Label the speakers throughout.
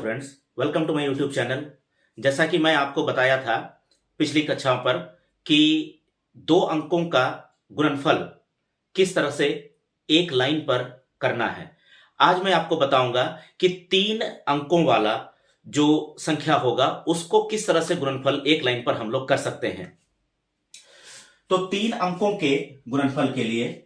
Speaker 1: Friends, welcome to my YouTube channel. जैसा कि मैं आपको बताया था पिछली कक्षाओं पर कि दो अंकों का गुणनफल किस तरह से एक लाइन पर करना है। आज मैं आपको बताऊंगा कि तीन अंकों वाला जो संख्या होगा उसको किस तरह से गुणनफल एक लाइन पर हम लोग कर सकते हैं। तो तीन अंकों के गुणनफल के लिए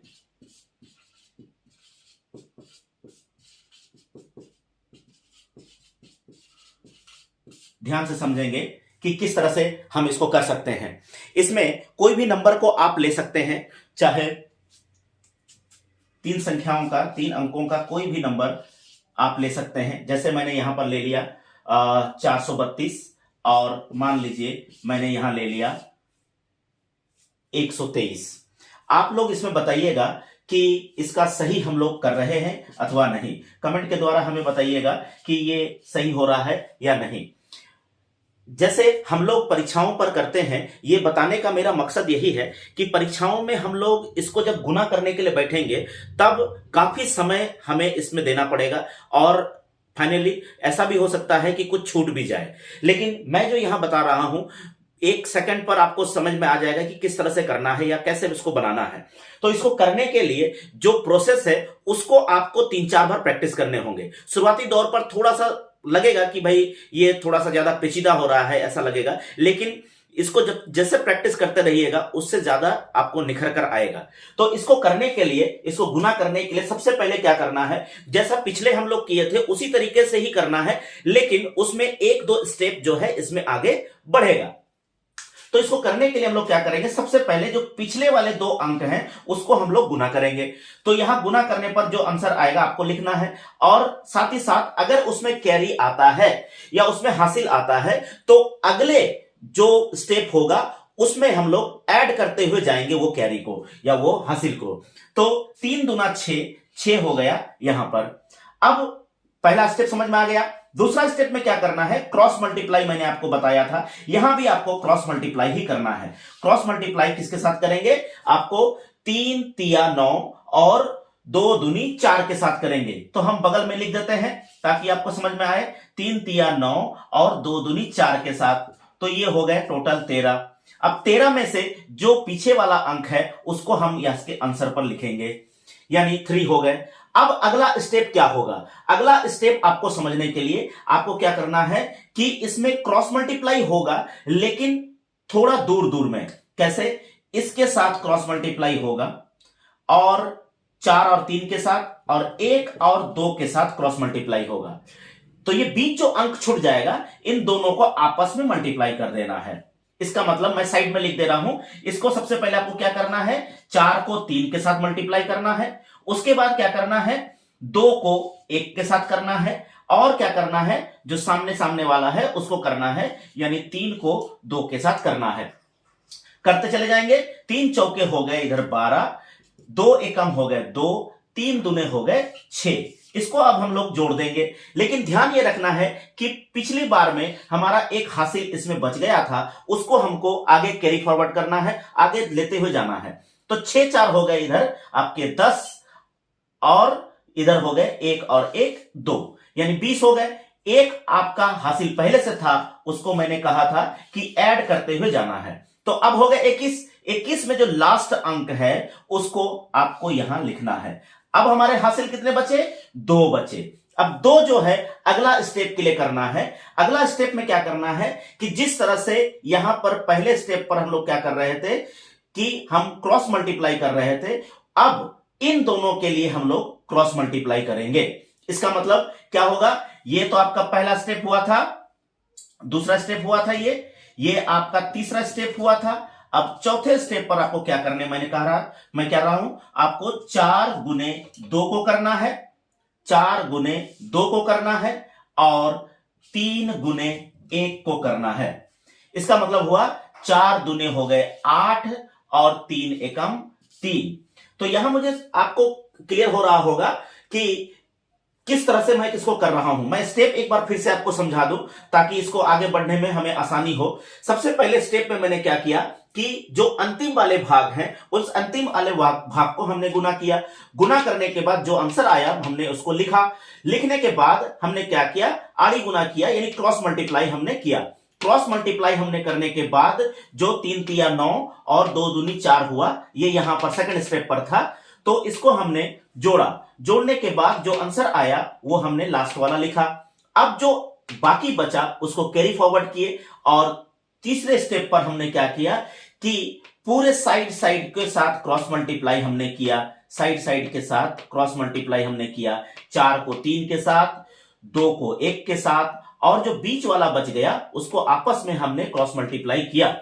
Speaker 1: ध्यान से समझेंगे कि किस तरह से हम इसको कर सकते हैं। इसमें कोई भी नंबर को आप ले सकते हैं, चाहे तीन संख्याओं का, तीन अंकों का कोई भी नंबर आप ले सकते हैं। जैसे मैंने यहां पर ले लिया 432 और मान लीजिए मैंने यहां ले लिया 123। आप लोग इसमें बताइएगा कि इसका सही हम लोग कर रहे हैं अथवा नहीं। कमेंट के द्वारा हमें बताइएगा कि ये सही हो रहा है या नहीं। जैसे हम लोग परीक्षाओं पर करते हैं, ये बताने का मेरा मकसद यही है कि परीक्षाओं में हम लोग इसको जब गुना करने के लिए बैठेंगे तब काफी समय हमें इसमें देना पड़ेगा और फाइनली ऐसा भी हो सकता है कि कुछ छूट भी जाए। लेकिन मैं जो यहां बता रहा हूं, एक सेकंड पर आपको समझ में आ जाएगा कि किस तरह से करना है या कैसे इसको बनाना है। तो इसको करने के लिए जो प्रोसेस है उसको आपको 3-4 बार प्रैक्टिस करने होंगे। शुरुआती दौर पर थोड़ा सा लगेगा कि भाई ये थोड़ा सा ज्यादा पेचीदा हो रहा है, ऐसा लगेगा, लेकिन इसको जब जैसे प्रैक्टिस करते रहिएगा उससे ज्यादा आपको निखर कर आएगा। तो इसको करने के लिए, इसको गुना करने के लिए सबसे पहले क्या करना है, जैसा पिछले हम लोग किए थे उसी तरीके से ही करना है, लेकिन उसमें 1-2 स्टेप जो है इसमें आगे बढ़ेगा। तो इसको करने के लिए हम लोग क्या करेंगे, सबसे पहले जो पिछले वाले 2 अंक हैं उसको हम लोग गुना करेंगे। तो यहां गुना करने पर जो आंसर आएगा आपको लिखना है, और साथ ही साथ अगर उसमें कैरी आता है या उसमें हासिल आता है तो अगले जो स्टेप होगा उसमें हम लोग ऐड करते हुए जाएंगे वो कैरी को या वो हासिल को। तो 3 दूना 6, 6 हो गया यहां पर। अब पहला स्टेप समझ में आ गया। दूसरा स्टेप में क्या करना है, क्रॉस मल्टीप्लाई मैंने आपको बताया था, यहां भी आपको क्रॉस मल्टीप्लाई ही करना है। क्रॉस मल्टीप्लाई किसके साथ करेंगे, आपको 3 तिया 9 और 2 दूनी 4 के साथ करेंगे। तो हम बगल में लिख देते हैं ताकि आपको समझ में आए, 3 तिया 9 और 2 दूनी 4 के साथ। तो ये हो गए टोटल 13। अब 13 में से जो पीछे वाला अंक है उसको हम इसके आंसर पर लिखेंगे, यानी 3 हो गए। अब अगला स्टेप क्या होगा, अगला स्टेप आपको समझने के लिए आपको क्या करना है कि इसमें क्रॉस मल्टीप्लाई होगा लेकिन थोड़ा दूर दूर में। कैसे, इसके साथ क्रॉस मल्टीप्लाई होगा और 4 और 3 के साथ, और 1 और 2 के साथ क्रॉस मल्टीप्लाई होगा। तो ये बीच जो अंक छूट जाएगा इन दोनों को आपस में मल्टीप्लाई कर देना है। इसका मतलब मैं साइड में लिख दे रहा हूं, इसको सबसे पहले आपको क्या करना है, 4 को 3 के साथ मल्टीप्लाई करना है। उसके बाद क्या करना है, 2 को 1 के साथ करना है, और क्या करना है, जो सामने सामने वाला है उसको करना है, यानी 3 को 2 के साथ करना है। करते चले जाएंगे। 3 चौके हो गए इधर 12, 2 एकम हो गए 2, 3 दूने हो गए 6। इसको अब हम लोग जोड़ देंगे। लेकिन ध्यान ये रखना है कि पिछली बार में हमारा एक हासिल इसमें बच गया था, उसको हमको आगे कैरी फॉरवर्ड करना है, आगे लेते हुए जाना है। तो 6 4 हो गए इधर आपके 10, और इधर हो गए 1 और 1 2, यानी 20 हो गए। एक आपका हासिल पहले से था, उसको मैंने कहा था कि ऐड करते हुए जाना है। तो अब हो गए 21। 21 में जो लास्ट अंक है उसको आपको यहां लिखना है। अब हमारे हासिल कितने बचे, 2 बचे। अब 2 जो है अगला स्टेप के लिए करना है। अगला स्टेप में क्या करना है कि जिस तरह से यहां पर पहले स्टेप पर हम लोग क्या कर रहे थे कि हम क्रॉस मल्टीप्लाई कर रहे थे, अब इन दोनों के लिए हम लोग क्रॉस मल्टीप्लाई करेंगे। इसका मतलब क्या होगा, ये तो आपका पहला स्टेप हुआ था, दूसरा स्टेप हुआ था, ये आपका तीसरा स्टेप हुआ था। अब चौथे स्टेप पर आपको क्या करने, मैं कह रहा हूं आपको 4 गुने 2 को करना है, 4 गुने 2 को करना है, और 3 गुने 1 को करना है। इसका मतलब हुआ 4 दूने हो गए 8 और 3 एकम 3। तो यहां मुझे आपको क्लियर हो रहा होगा कि किस तरह से मैं इसको कर रहा हूं। मैं स्टेप एक बार फिर से आपको समझा दूं ताकि इसको आगे बढ़ने में हमें आसानी हो। सबसे पहले स्टेप में मैंने क्या किया कि जो अंतिम वाले भाग हैं उस अंतिम वाले भाग को हमने गुना किया। गुना करने के बाद जो आंसर आया हमने उसको लिखा। लिखने के बाद हमने क्या किया, आड़ी गुना किया, यानी क्रॉस मल्टीप्लाई हमने किया। क्रॉस मल्टीप्लाई हमने करने के बाद जो 3 तिया 9 और 2 दूनी 4 हुआ, ये यहां पर सेकंड स्टेप पर था, तो इसको हमने जोड़ा। जोड़ने के बाद जो आंसर आया वो हमने लास्ट वाला लिखा। अब जो बाकी बचा उसको कैरी फॉरवर्ड किए और तीसरे स्टेप पर हमने क्या किया कि पूरे साइड साइड के साथ क्रॉस मल्टीप्लाई हमने किया। साइड साइड के साथ क्रॉस मल्टीप्लाई हमने किया। 4 को 3 के साथ, 2 को 1 के साथ, और जो बीच वाला बच गया उसको आपस में हमने क्रॉस मल्टीप्लाई किया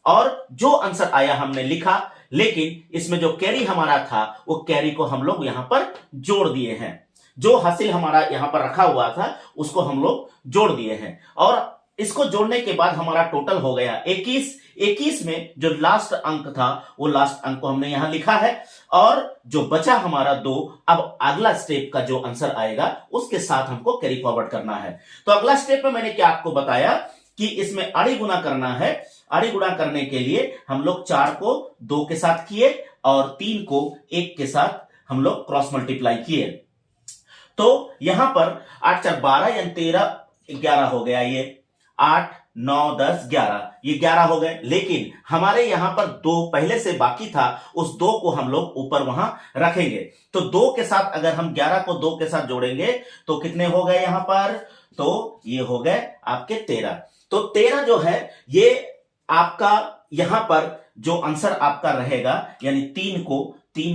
Speaker 1: और जो आंसर आया हमने लिखा। लेकिन इसमें जो कैरी हमारा था वो कैरी को हम लोग यहां पर जोड़ दिए हैं। जो हासिल हमारा यहां पर रखा हुआ था उसको हम लोग जोड़ दिए हैं और इसको जोड़ने के बाद हमारा टोटल हो गया 21। 21 में जो लास्ट अंक था वो लास्ट अंक को हमने यहां लिखा है और जो बचा हमारा 2, अब अगला स्टेप का जो आंसर आएगा उसके साथ हमको कैरी फॉरवर्ड करना है। तो अगला स्टेप में मैंने क्या आपको बताया कि इसमें आड़ी गुना करना है। आड़ी गुना करने के लिए हम लोग 4 को 2 के साथ किए और 3 को 1 के साथ हम लोग क्रॉस मल्टीप्लाई किए। तो यहां पर 8 4 12 यानी 13 11 हो गया। ये 8 9 10 11, ये 11 हो गए। लेकिन हमारे यहां पर 2 पहले से बाकी था, उस 2 को हम लोग ऊपर वहां रखेंगे। तो 2 के साथ अगर हम 11 को 2 के साथ जोड़ेंगे तो कितने हो गए यहां पर, तो ये हो गए आपके 13। तो 13 जो है ये आपका यहां पर जो आंसर आपका रहेगा, यानी 3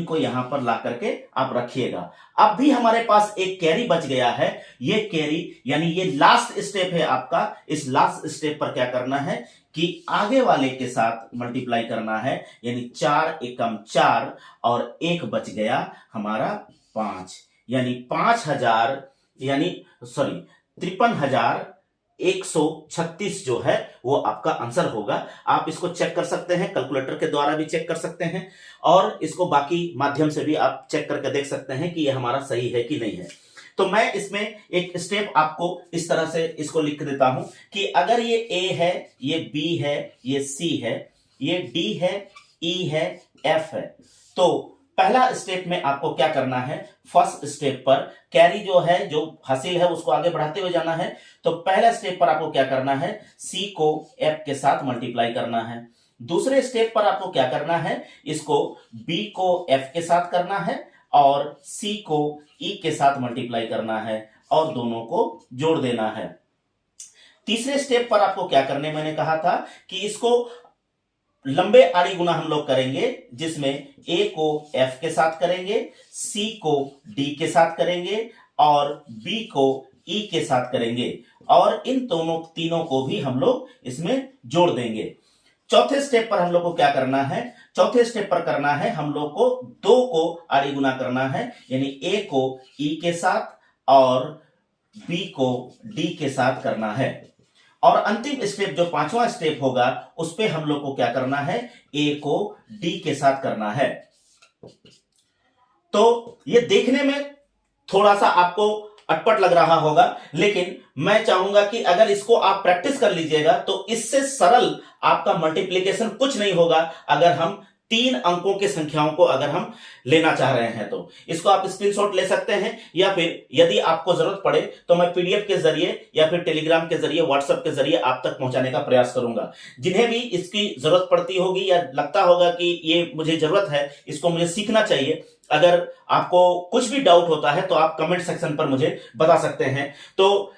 Speaker 1: को यहां पर ला करके आप रखिएगा। अब भी हमारे पास एक कैरी बच गया है। ये कैरी यानी ये लास्ट स्टेप है आपका। इस लास्ट स्टेप पर क्या करना है कि आगे वाले के साथ मल्टीप्लाई करना है, यानी 4 एकम 4 और 1 बच गया हमारा 5, यानी 5000 यानी 53,136 जो है वो आपका आंसर होगा। आप इसको चेक कर सकते हैं, कैलकुलेटर के द्वारा भी चेक कर सकते हैं और इसको बाकी माध्यम से भी आप चेक करके देख सकते हैं कि ये हमारा सही है कि नहीं है। तो मैं इसमें एक स्टेप आपको इस तरह से इसको लिख देता हूं कि अगर ये A है, ये B है, ये C है, ये D है, E है, F है, तो पहला स्टेप में आपको क्या करना है, फर्स्ट स्टेप पर कैरी जो है, जो हासिल है, उसको आगे बढ़ाते हुए जाना है। तो पहला स्टेप पर आपको क्या करना है, C को F के साथ मल्टीप्लाई करना है। दूसरे स्टेप पर आपको क्या करना है, इसको B को F के साथ करना है और C को E के साथ मल्टीप्लाई करना है और दोनों को जोड़ देना है। तीसरे स्टेप पर आपको क्या करने मैंने कहा था कि इसको लंबे आड़ी गुना हम लोग करेंगे, जिसमें A को F के साथ करेंगे, C को D के साथ करेंगे और B को E के साथ करेंगे और इन तीनों को भी हम लोग इसमें जोड़ देंगे। चौथे स्टेप पर हम लोग को क्या करना है, चौथे स्टेप पर करना है हम लोग को 2 को आड़ी गुना करना है, यानी A को E के साथ और B को D के साथ करना है। और अंतिम स्टेप जो 5वां स्टेप होगा उस पे हम लोग को क्या करना है, A को D के साथ करना है। तो ये देखने में थोड़ा सा आपको अटपट लग रहा होगा, लेकिन मैं चाहूंगा कि अगर इसको आप प्रैक्टिस कर लीजिएगा तो इससे सरल आपका मल्टीप्लिकेशन कुछ नहीं होगा। अगर हम 3 अंकों की संख्याओं को अगर हम लेना चाह रहे हैं तो इसको आप स्क्रीनशॉट ले सकते हैं, या फिर यदि आपको जरूरत पड़े तो मैं पीडीएफ के जरिए या फिर टेलीग्राम के जरिए, व्हाट्सएप के जरिए आप तक पहुंचाने का प्रयास करूंगा। जिन्हें भी इसकी जरूरत पड़ती होगी या लगता होगा कि ये मुझे जरूरत है, इसको मुझे सीखना चाहिए, अगर आपको कुछ भी डाउट होता है तो आप कमेंट सेक्शन पर मुझे बता सकते हैं। तो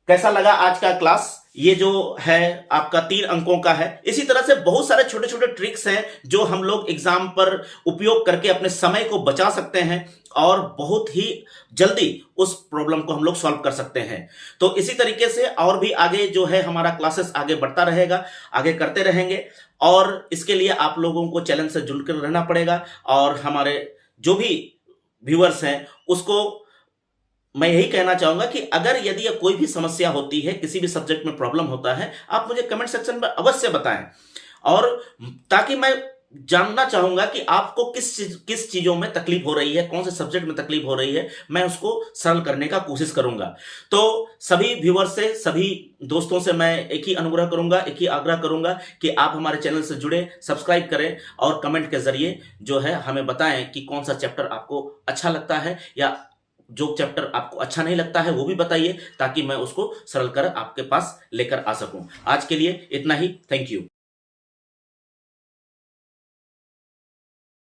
Speaker 1: कैसा लगा आज का क्लास, ये जो है आपका 3 अंकों का है। इसी तरह से बहुत सारे छोटे छोटे ट्रिक्स हैं जो हम लोग एग्जाम पर उपयोग करके अपने समय को बचा सकते हैं और बहुत ही जल्दी उस प्रॉब्लम को हम लोग सॉल्व कर सकते हैं। तो इसी तरीके से और भी आगे जो है हमारा क्लासेस आगे बढ़ता रहेगा, आगे करते रहेंगे और इसके लिए आप लोगों को चैनल से जुड़कर रहना पड़ेगा और हमारे जो भी व्यूअर्स हैं उसको मैं यही कहना चाहूंगा कि अगर यदि कोई भी समस्या होती है, किसी भी सब्जेक्ट में प्रॉब्लम होता है, आप मुझे कमेंट सेक्शन में अवश्य बताएं और ताकि मैं जानना चाहूंगा कि आपको किस चीजों में तकलीफ हो रही है, कौन से सब्जेक्ट में तकलीफ हो रही है, मैं उसको सरल करने का कोशिश करूंगा। तो सभी व्यूअर्स से, सभी दोस्तों से मैं एक ही अनुग्रह करूंगा, एक ही आग्रह करूंगा कि आप हमारे चैनल से जुड़े, सब्सक्राइब करें और कमेंट के जरिए जो है हमें बताएं कि कौन सा चैप्टर आपको अच्छा लगता है, या जो चैप्टर आपको अच्छा नहीं लगता है वो भी बताइए, ताकि मैं उसको सरल कर आपके पास लेकर आ सकूं। आज के लिए इतना ही। Thank you.